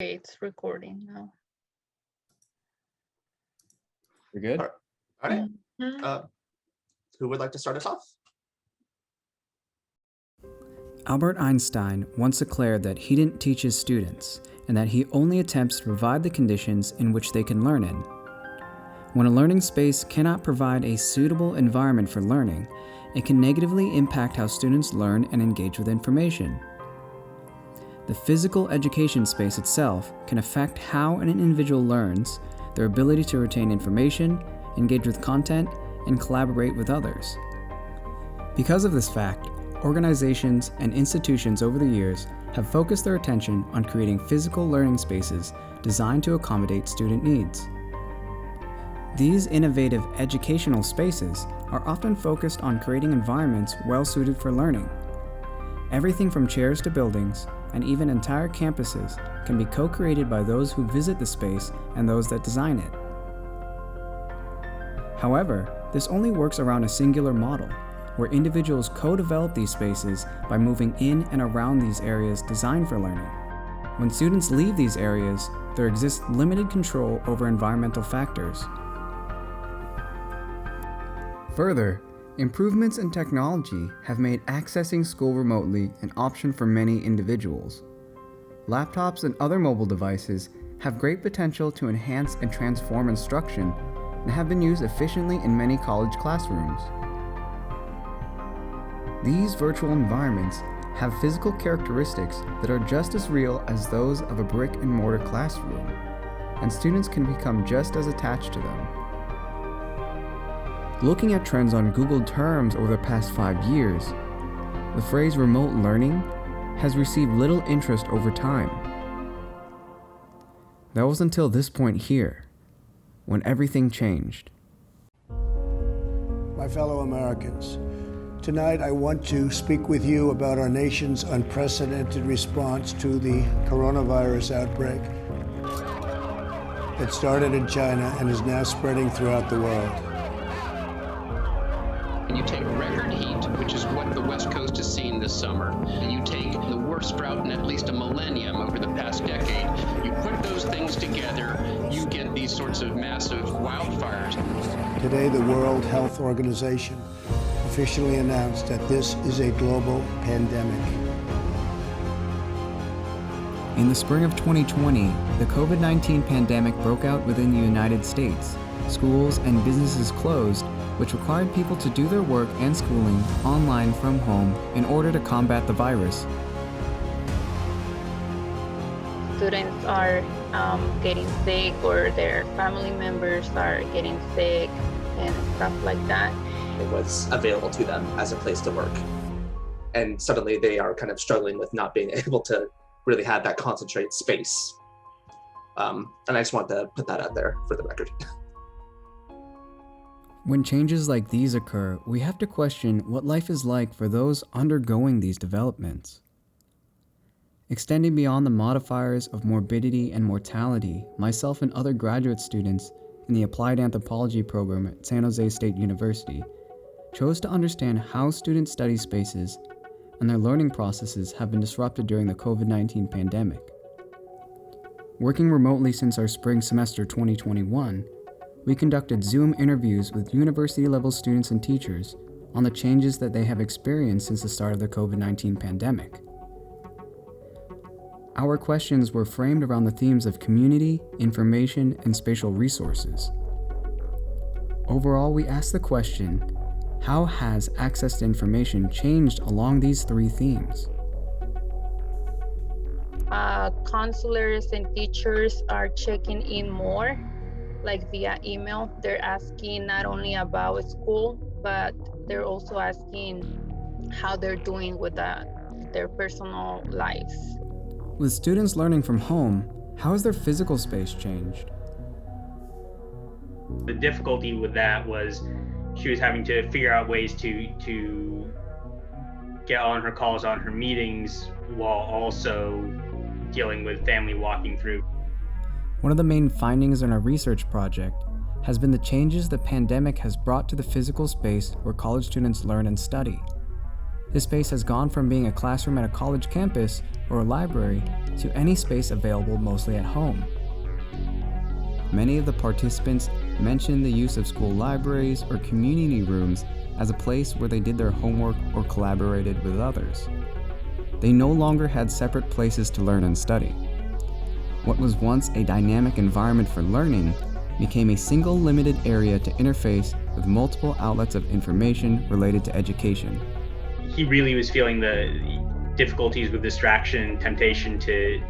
It's recording now. We're good? All right. Mhm. Who would like to start us off? Albert Einstein once declared that he didn't teach his students, and that he only attempts to provide the conditions in which they can learn in. When a learning space cannot provide a suitable environment for learning, it can negatively impact how students learn and engage with information. The physical education space itself can affect how an individual learns, their ability to retain information, engage with content, and collaborate with others. Because of this fact, organizations and institutions over the years have focused their attention on creating physical learning spaces designed to accommodate student needs. These innovative educational spaces are often focused on creating environments well suited for learning. Everything from chairs to buildings, and even entire campuses, can be co-created by those who visit the space and those that design it. However, this only works around a singular model, where individuals co-develop these spaces by moving in and around these areas designed for learning. When students leave these areas, there exists limited control over environmental factors. Further, improvements in technology have made accessing school remotely an option for many individuals. Laptops and other mobile devices have great potential to enhance and transform instruction and have been used efficiently in many college classrooms. These virtual environments have physical characteristics that are just as real as those of a brick-and-mortar classroom, and students can become just as attached to them. Looking at trends on Google Terms over the past 5 years, the phrase remote learning has received little interest over time. That was until this point here, when everything changed. My fellow Americans, tonight I want to speak with you about our nation's unprecedented response to the coronavirus outbreak. It started in China and is now spreading throughout the world. And you take record heat, which is what the West Coast has seen this summer, and you take the worst drought in at least a millennium over the past decade. You put those things together, you get these sorts of massive wildfires. Today, the World Health Organization officially announced that this is a global pandemic. In the spring of 2020, the COVID-19 pandemic broke out within the United States. Schools and businesses closed, which required people to do their work and schooling online from home in order to combat the virus. Students are getting sick, or their family members are getting sick and stuff like that. It was available to them as a place to work. And suddenly they are kind of struggling with not being able to really have that concentrated space. And I just wanted to put that out there for the record. When changes like these occur, we have to question what life is like for those undergoing these developments. Extending beyond the modifiers of morbidity and mortality, myself and other graduate students in the Applied Anthropology program at San Jose State University chose to understand how student study spaces and their learning processes have been disrupted during the COVID-19 pandemic. Working remotely since our spring semester 2021, we conducted Zoom interviews with university-level students and teachers on the changes that they have experienced since the start of the COVID-19 pandemic. Our questions were framed around the themes of community, information, and spatial resources. Overall, we asked the question, how has access to information changed along these three themes? Counselors and teachers are checking in more, like via email. They're asking not only about school, but they're also asking how they're doing with their personal lives. With students learning from home, how has their physical space changed? The difficulty with that was she was having to figure out ways to get on her calls, on her meetings, while also dealing with family walking through. One of the main findings in our research project has been the changes the pandemic has brought to the physical space where college students learn and study. this space has gone from being a classroom at a college campus or a library to any space available mostly at home. Many of the participants mentioned the use of school libraries or community rooms as a place where they did their homework or collaborated with others. They no longer had separate places to learn and study. What was once a dynamic environment for learning became a single limited area to interface with multiple outlets of information related to education. He really was feeling the difficulties with distraction, temptation to,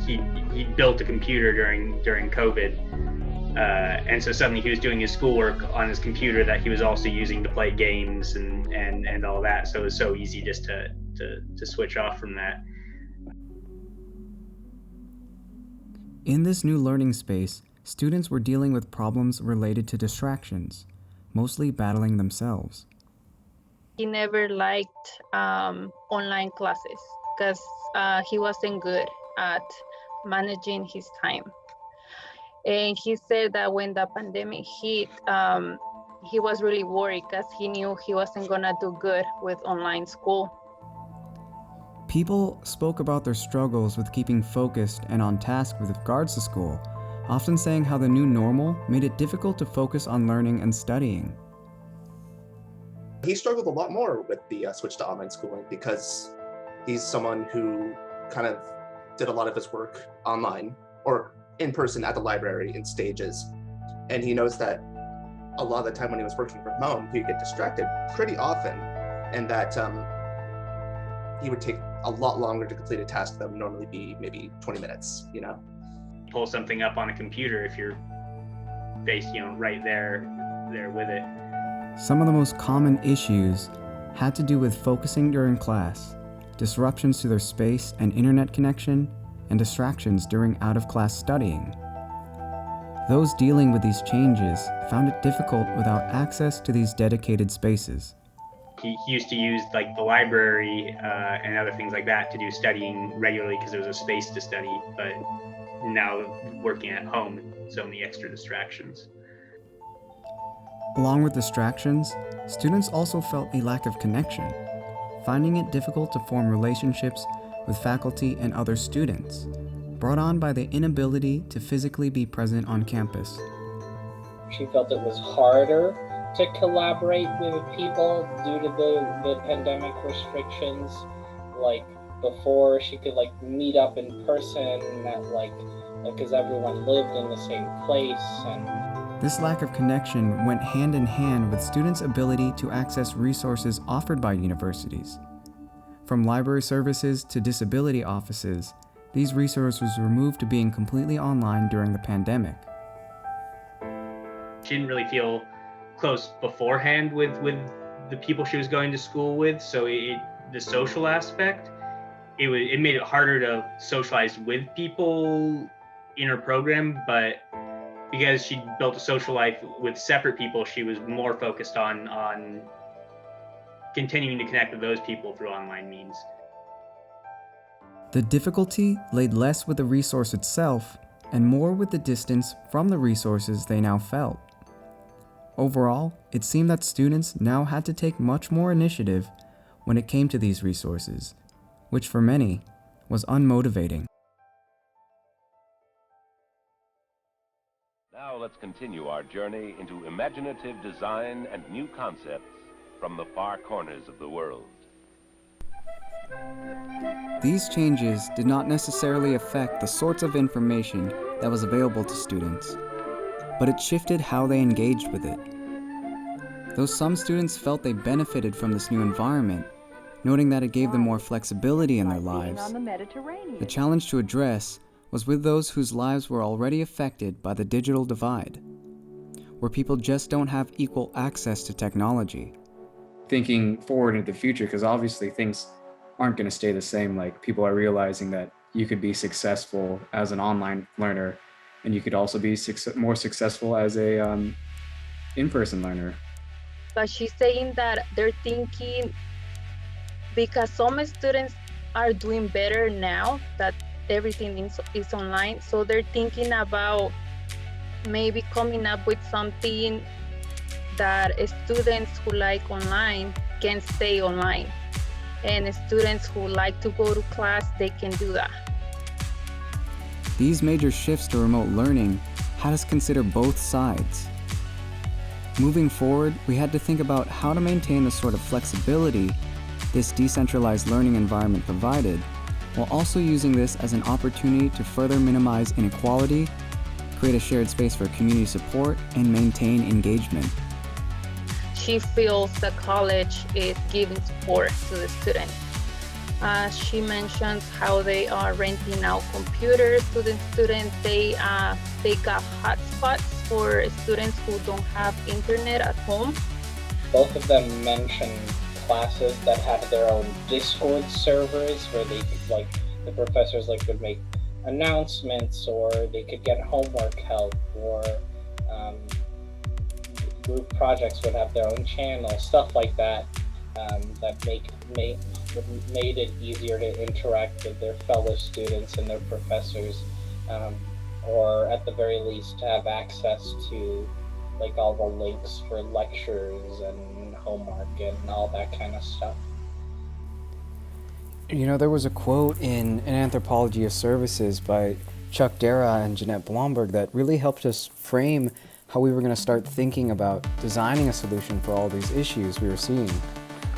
he built a computer during COVID. And so suddenly he was doing his schoolwork on his computer that he was also using to play games and all that. So it was so easy just to switch off from that. In this new learning space, students were dealing with problems related to distractions, mostly battling themselves. He never liked online classes because he wasn't good at managing his time. And he said that when the pandemic hit, he was really worried because he knew he wasn't gonna do good with online school. People spoke about their struggles with keeping focused and on task with regards to school, often saying how the new normal made it difficult to focus on learning and studying. He struggled a lot more with the switch to online schooling because he's someone who kind of did a lot of his work online or in person at the library in stages. And he knows that a lot of the time when he was working from home, he'd get distracted pretty often, and that he would take a lot longer to complete a task that would normally be maybe 20 minutes, Pull something up on a computer if you're faced, right there with it. Some of the most common issues had to do with focusing during class, disruptions to their space and internet connection, and distractions during out-of-class studying. Those dealing with these changes found it difficult without access to these dedicated spaces. He used to use the library and other things like that to do studying regularly because there was a space to study, but now working at home, so many extra distractions. Along with distractions, students also felt a lack of connection, finding it difficult to form relationships with faculty and other students, brought on by the inability to physically be present on campus. She felt it was harder to collaborate with people due to the pandemic restrictions. Before, she could meet up in person because everyone lived in the same place. And this lack of connection went hand in hand with students' ability to access resources offered by universities. From library services to disability offices, these resources were moved to being completely online during the pandemic. She didn't really feel close beforehand with the people she was going to school with, so the social aspect, it made it harder to socialize with people in her program, but because she built a social life with separate people, she was more focused on continuing to connect with those people through online means. The difficulty laid less with the resource itself and more with the distance from the resources they now felt. Overall, it seemed that students now had to take much more initiative when it came to these resources, which for many was unmotivating. Now let's continue our journey into imaginative design and new concepts from the far corners of the world. These changes did not necessarily affect the sorts of information that was available to students, but it shifted how they engaged with it. Though some students felt they benefited from this new environment, noting that it gave them more flexibility in their lives, the challenge to address was with those whose lives were already affected by the digital divide, where people just don't have equal access to technology. Thinking forward into the future, because obviously things aren't going to stay the same. People are realizing that you could be successful as an online learner, and you could also be more successful as a in-person learner. But she's saying that they're thinking, because some students are doing better now that everything is online, so they're thinking about maybe coming up with something that students who like online can stay online. and students who like to go to class, they can do that. These major shifts to remote learning had us consider both sides. Moving forward, we had to think about how to maintain the sort of flexibility this decentralized learning environment provided, while also using this as an opportunity to further minimize inequality, create a shared space for community support, and maintain engagement. She feels the college is giving support to the students. She mentions how they are renting out computers to the students. They got hotspots for students who don't have internet at home. Both of them mentioned classes that have their own Discord servers where they could, like, the professors would make announcements, or they could get homework help, or group projects would have their own channel, stuff like that, that made it easier to interact with their fellow students and their professors, or at the very least to have access to all the links for lectures and homework and all that kind of stuff. You know, there was a quote in An Anthropology of Services by Chuck Dara and Jeanette Blomberg that really helped us frame how we were going to start thinking about designing a solution for all these issues we were seeing.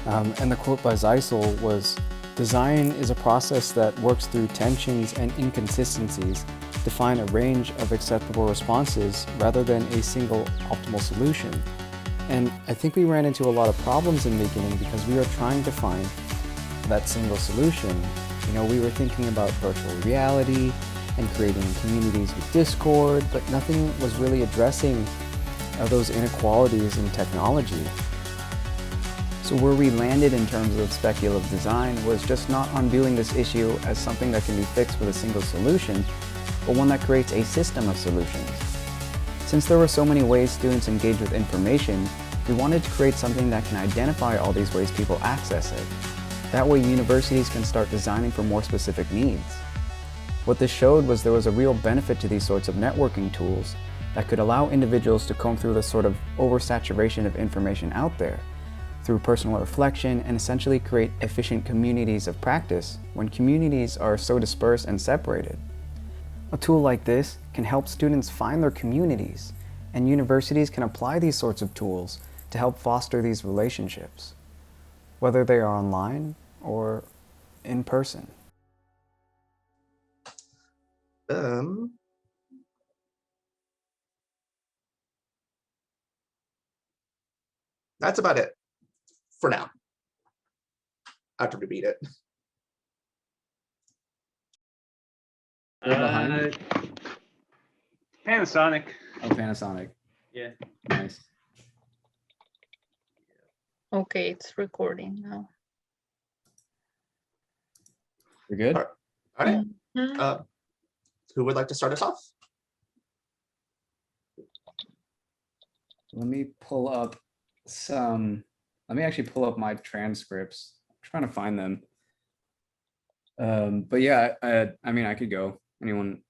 And the quote by Zeisel was, "Design is a process that works through tensions and inconsistencies to find a range of acceptable responses rather than a single optimal solution." And I think we ran into a lot of problems in the beginning because we were trying to find that single solution. You know, we were thinking about virtual reality and creating communities with Discord, but nothing was really addressing those inequalities in technology. So where we landed in terms of speculative design was just not on viewing this issue as something that can be fixed with a single solution, but one that creates a system of solutions. Since there were so many ways students engage with information, we wanted to create something that can identify all these ways people access it. That way universities can start designing for more specific needs. What this showed was there was a real benefit to these sorts of networking tools that could allow individuals to comb through the sort of oversaturation of information out there through personal reflection and essentially create efficient communities of practice when communities are so dispersed and separated. A tool like this can help students find their communities, and universities can apply these sorts of tools to help foster these relationships, whether they are online or in person. That's about it for now. I have to repeat it. Panasonic. Oh, Panasonic. Yeah. Nice. Okay, it's recording now. We're good? All right. Mhm. Who would like to start us off? Let me actually pull up my transcripts. I'm trying to find them. But yeah, I mean, I could go. Anyone